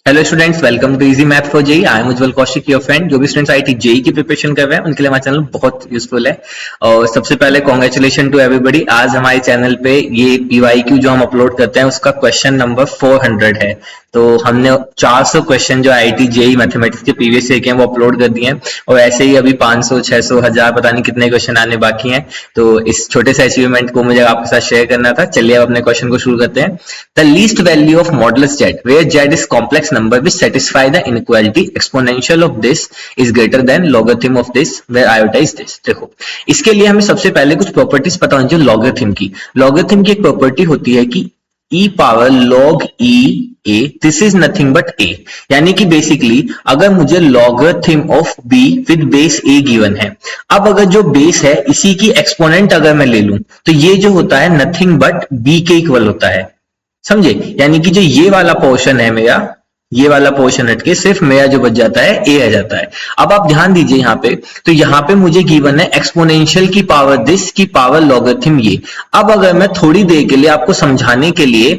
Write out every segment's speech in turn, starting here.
Hello students, welcome to easy math for JEE. I am Ujjwal Kaushik, your friend. जो भी students IIT JEE की preparation कर रहे हैं उनके लिए हमारा चैनल बहुत यूजफुल है। और सबसे पहले कॉन्ग्रेचुलेशन टू एवरीबॉडी। आज हमारे चैनल पे ये पीवाईक्यू जो हम अपलोड करते हैं उसका क्वेश्चन नंबर 400 है। तो हमने 400 क्वेश्चन जो आईआईटी जेई मैथमेटिक्स के प्रीवियस ईयर के हैं वो अपलोड कर दिए हैं, और ऐसे ही अभी 500 600 1000 पता नहीं कितने क्वेश्चन आने बाकी हैं। तो इस छोटे से अचीवमेंट को मुझे आपके साथ शेयर करना था। चलिए अब अपने क्वेश्चन को शुरू करते हैं। The least value of modulus Z where Z is complex number which satisfy the inequality exponential of this is greater than logarithm of this where iota is this। देखो, इसके लिए हमें सबसे पहले कुछ प्रॉपर्टीज पता होनी चाहिए लॉगरिथम की। लॉगरिथम की एक प्रॉपर्टी होती है कि e power log e a this is nothing but a, यानी कि बेसिकली अगर मुझे logarithm of b with base a given है, अब अगर जो बेस है इसी की एक्सपोनेंट अगर मैं ले लूं तो ये जो होता है नथिंग बट b के इक्वल होता है, समझे। यानी कि जो ये वाला पोर्शन है मेरा, ये वाला पोर्शन हटके सिर्फ मेरा जो बच जाता है ए आ जाता है। अब आप ध्यान दीजिए यहाँ पे, तो यहाँ पे मुझे गिवन है एक्सपोनेंशियल की पावर दिस की पावर लॉगरिथम ये। अब अगर मैं थोड़ी देर के लिए आपको समझाने के लिए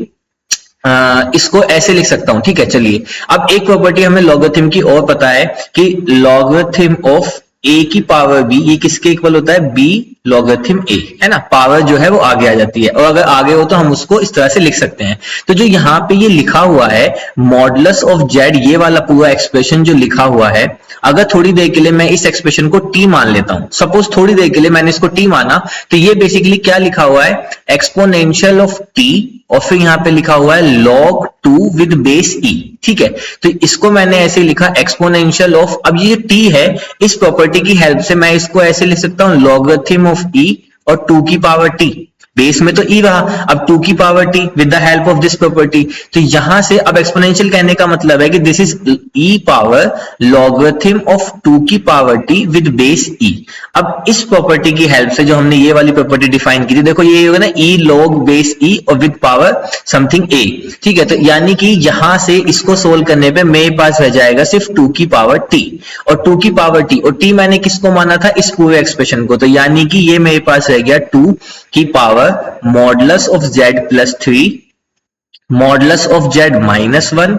इसको ऐसे लिख सकता हूं, ठीक है। चलिए, अब एक प्रॉपर्टी हमें लॉगरिथम की और पता है कि लॉगरिथम ऑफ ए की पावर बी, ये किसके इक्वल होता है, बी लॉगरिथम ए, है ना। पावर जो है वो आगे आ जाती है, और अगर आगे हो तो हम उसको इस तरह से लिख सकते हैं। तो जो यहाँ पे ये लिखा हुआ है मॉडुलस ऑफ जेड, ये वाला पूरा एक्सप्रेशन जो लिखा हुआ है, अगर थोड़ी देर के लिए मैं इस एक्सप्रेशन को टी मान लेता हूं, सपोज थोड़ी देर के लिए मैंने इसको टी माना, तो ये बेसिकली क्या लिखा हुआ है, एक्सपोनेंशियल ऑफ टी, और फिर यहां पे लिखा हुआ है log 2 विद बेस e, ठीक है। तो इसको मैंने ऐसे लिखा एक्सपोनेंशियल ऑफ, अब ये t है, इस प्रॉपर्टी की हेल्प से मैं इसको ऐसे लिख सकता हूं लॉगरिथम ऑफ e और 2 की पावर t। बेस में तो e रहा, अब 2 की power t with the help of this property. तो यहां से अब एक्सपोनेंशियल कहने का मतलब है कि this is e power logarithm of 2 की power t with base e। अब इस प्रॉपर्टी की हेल्प से जो हमने ये वाली प्रॉपर्टी डिफाइन की थी, देखो ये होगा ना e log बेस e और विद पावर समथिंग a, ठीक है। तो यानी कि यहां से इसको सोल्व करने पे मेरे पास रह जाएगा सिर्फ 2 की पावर t, और 2 की पावर t, और t मैंने किसको माना था, इस पूरे एक्सप्रेशन को। तो यानी कि ये मेरे पास रह गया 2 की power modulus of z plus 3 modulus of z minus 1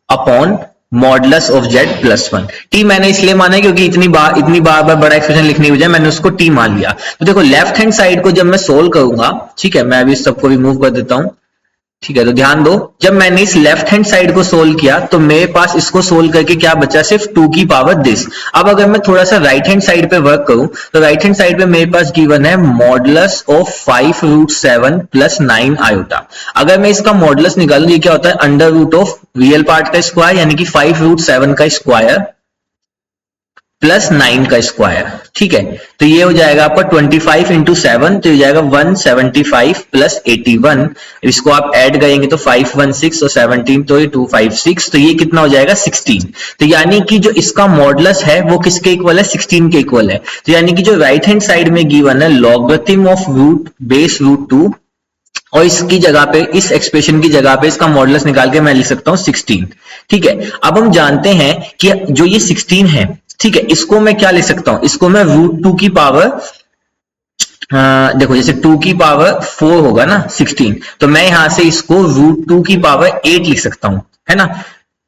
upon modulus of z plus 1। t मैंने इसलिए माना है क्योंकि इतनी बार बड़ा एक्सप्रेशन लिखने की बजाय मैंने उसको t मान लिया। तो देखो लेफ्ट हैंड साइड को जब मैं सोल्व करूंगा, ठीक है, मैं अभी सबको रिमूव कर देता हूं, ठीक है। तो ध्यान दो, जब मैंने इस लेफ्ट हैंड साइड को सोल्व किया तो मेरे पास इसको सोल्व करके क्या बचा, सिर्फ 2 की पावर दिस। अब अगर मैं थोड़ा सा राइट हैंड साइड पे वर्क करूं तो राइट हैंड साइड पे मेरे पास गिवन है modulus of 5 root 7 plus 9 iota. अगर मैं इसका मॉडुलस निकालूं, ये क्या होता है, under root of real part का स्क्वायर, यानी कि 5 रूट 7 का स्क्वायर प्लस 9 का स्क्वायर, ठीक है। तो ये हो जाएगा आपका 25 इंटू 7, तो ये जाएगा 175 प्लस 81। इसको आप ऐड करेंगे तो 516 और 17, तो ये 256, तो ये कितना हो जाएगा 16। तो यानी कि जो इसका मॉडुलस है वो किसके इक्वल है, 16 के इक्वल है। तो यानी कि जो राइट हैंड साइड में गिवन है logarithm of root base root 2, और इसकी जगह पे, इस एक्सप्रेशन की जगह पे इसका मॉडुलस निकाल के मैं लिख सकता हूं 16, ठीक है। अब हम जानते हैं कि जो ये 16 है, ठीक है, इसको मैं क्या लिख सकता हूं, इसको मैं रूट 2 की पावर, देखो जैसे 2 की पावर 4 होगा ना 16, तो मैं यहां से इसको रूट 2 की पावर 8 लिख सकता हूं, है ना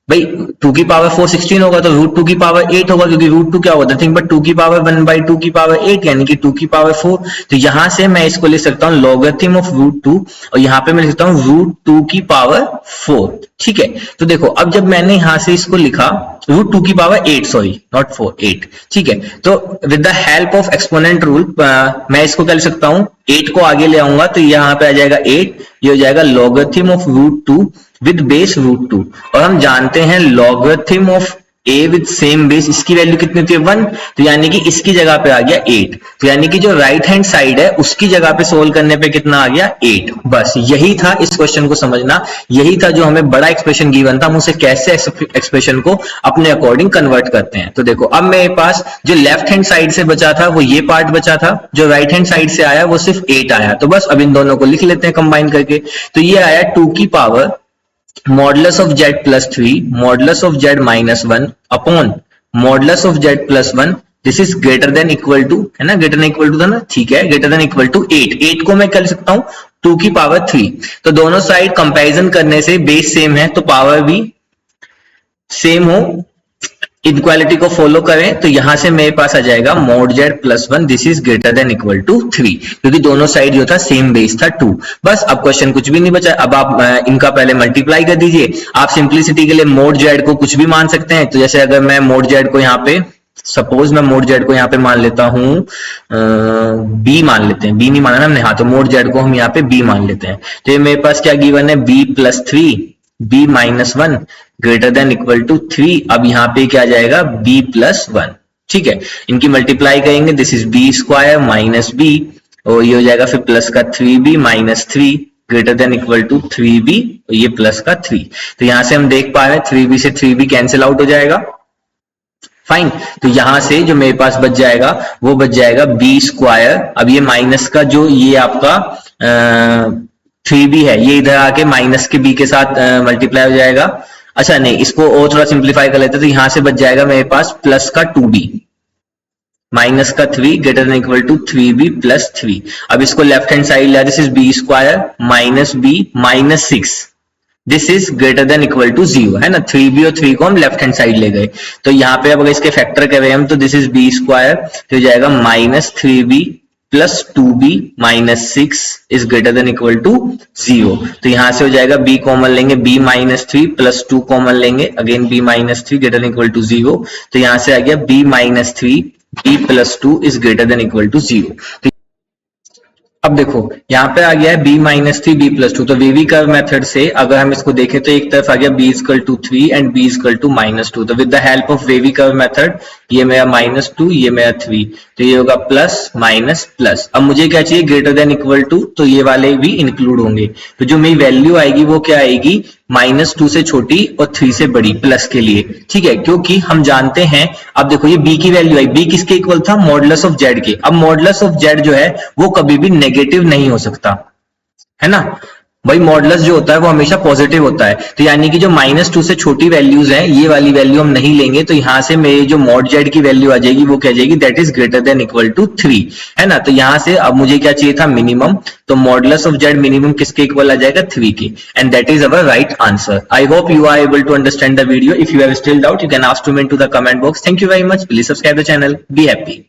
भाई। 2 की पावर 4 16 होगा तो रूट 2 की पावर 8 होगा, क्योंकि रूट 2 क्या होता है, थिंक बट 2 की पावर 1/2 की पावर 8, यानी कि 2 की पावर 4। तो यहां से मैं इसको लिख सकता हूं लॉगरिथम ऑफ रूट 2, और यहां पे मैं लिख सकता हूं रूट 2 की पावर 4, ठीक है। तो देखो अब जब मैंने यहां से इसको लिखा रूट 2 की पावर 8, सॉरी नॉट 4 8, ठीक है। तो with the help of exponent rule मैं इसको क्या लिख सकता हूं, 8 को आगे ले आऊंगा तो यहां पे आ जाएगा 8, ये हो जाएगा logarithm of root 2 with base root 2, और हम जानते हैं logarithm of a with same base, इसकी वैल्यू कितनी होती है 1, तो यानी कि इसकी जगह पे आ गया 8। तो यानी कि जो राइट हैंड साइड है उसकी जगह पे सोल्व करने पे कितना आ गया 8। बस यही था इस क्वेश्चन को समझना, यही था जो हमें बड़ा एक्सप्रेशन गिवन था, हम उसे कैसे एक्सप्रेशन को अपने अकॉर्डिंग कन्वर्ट करते हैं। तो देखो अब मेरे पास जो लेफ्ट हैंड साइड से बचा था वो ये पार्ट बचा था, जो राइट हैंड साइड से आया वो सिर्फ 8 आया। तो बस अब इन दोनों को लिख लेते हैं कंबाइन करके। तो ये आया 2 की power modulus of z plus 3 modulus of z minus 1 upon modulus of z plus 1, this is greater than equal to, है ना, ग्रेटर देन इक्वल टू था ना, ठीक है, ग्रेटर देन इक्वल टू 8। 8 को मैं कर सकता हूं 2 की पावर 3। तो दोनों साइड कंपैरिजन करने से बेस सेम है तो पावर भी सेम हो, इक्वालिटी को फॉलो करें, तो यहां से मेरे पास आ जाएगा mod z plus 1 this is greater than equal to 3, क्योंकि दोनों साइड जो था सेम बेस था 2। बस अब क्वेश्चन कुछ भी नहीं बचा, अब आप इनका पहले मल्टीप्लाई कर दीजिए। आप सिंप्लिसिटी के लिए mod z को कुछ भी मान सकते हैं, तो जैसे अगर मैं mod z को यहाँ पे, सपोज मैं mod z को यहाँ पे मान लेता हूं b मान लेते हैं, b नहीं माना ना हमने, हाँ, तो mod z को हम यहाँ पे b मान लेते हैं। तो ये मेरे पास क्या गिवन है, b plus 3 b minus 1 greater than equal to 3। अब यहाँ पे क्या जाएगा, b प्लस 1, ठीक है। इनकी मल्टीप्लाई करेंगे, this is b square minus b, और ये हो जाएगा फिर प्लस का 3b minus 3 greater than equal to 3b, और ये प्लस का 3। तो यहां से हम देख पा रहे हैं 3b से 3b कैंसिल आउट हो जाएगा, फाइन। तो यहां से जो मेरे पास बच जाएगा वो बच जाएगा b स्क्वायर। अब ये माइनस का जो ये आपका 3b है, ये इधर आके माइनस के b के साथ मल्टीप्लाई हो जाएगा। अच्छा नहीं, इसको और थोड़ा सिंप्लीफाई कर लेते हैं, तो यहां से बच जाएगा मेरे पास प्लस का 2b माइनस का 3 greater than equal to 3b plus 3। अब इसको लेफ्ट हैंड साइड लिया, this is b square minus b minus 6, this is greater than equal to 0, है ना। 3b और 3 को हम लेफ्ट हैंड साइड ले गए, तो यहाँ पे अब अगर इसके फैक्टर करें हम, तो दिस इज b स्क्वायर, तो हो जाएगा minus 3b plus 2b minus 6 is greater than equal to 0। तो यहां से हो जाएगा b कॉमन लेंगे, b माइनस 3 प्लस 2 कॉमन लेंगे, again b minus 3 greater than equal to 0। तो यहां से आ गया b minus 3 b plus 2 is greater than equal to 0। तो अब देखो यहाँ पे आ गया है b माइनस 3 b प्लस 2, तो वेवी कर्व मेथड से अगर हम इसको देखें तो एक तरफ आ गया b equal to 3 and b equal to minus 2। तो with the help of wavy curve method, ये मेरा माइनस 2, ये मेरा 3, तो ये होगा प्लस माइनस प्लस। अब मुझे क्या चाहिए, ग्रेटर देन इक्वल टू, तो ये वाले भी इंक्लूड होंगे। तो जो मेरी वैल्यू आएगी वो क्या आएगी, माइनस 2 से छोटी और 3 से बड़ी प्लस के लिए, ठीक है, क्योंकि हम जानते हैं। अब देखो ये b की वैल्यू आई, b किसके इक्वल था, मॉडुलस ऑफ z के। अब मॉडुलस ऑफ z जो है वो कभी भी नेगेटिव नहीं हो सकता, है ना भाई। मॉडुलस जो होता है वो हमेशा पॉजिटिव होता है, तो यानी कि जो माइनस 2 से छोटी वैल्यूज हैं, ये वाली वैल्यू हम नहीं लेंगे। तो यहां से मेरी जो मॉड z की वैल्यू आ जाएगी वो क्या जाएगी, that is greater than equal to 3, है ना। तो यहां से अब मुझे क्या चाहिए था, मिनिमम, तो मॉडुलस ऑफ z मिनिमम किसके इक्वल आ जाएगा, 3 की, and that is our right answer. I hope you are able to understand the video. If you have still doubt, you can ask to me in to the comment box. Thank you very much, please subscribe the channel, be happy.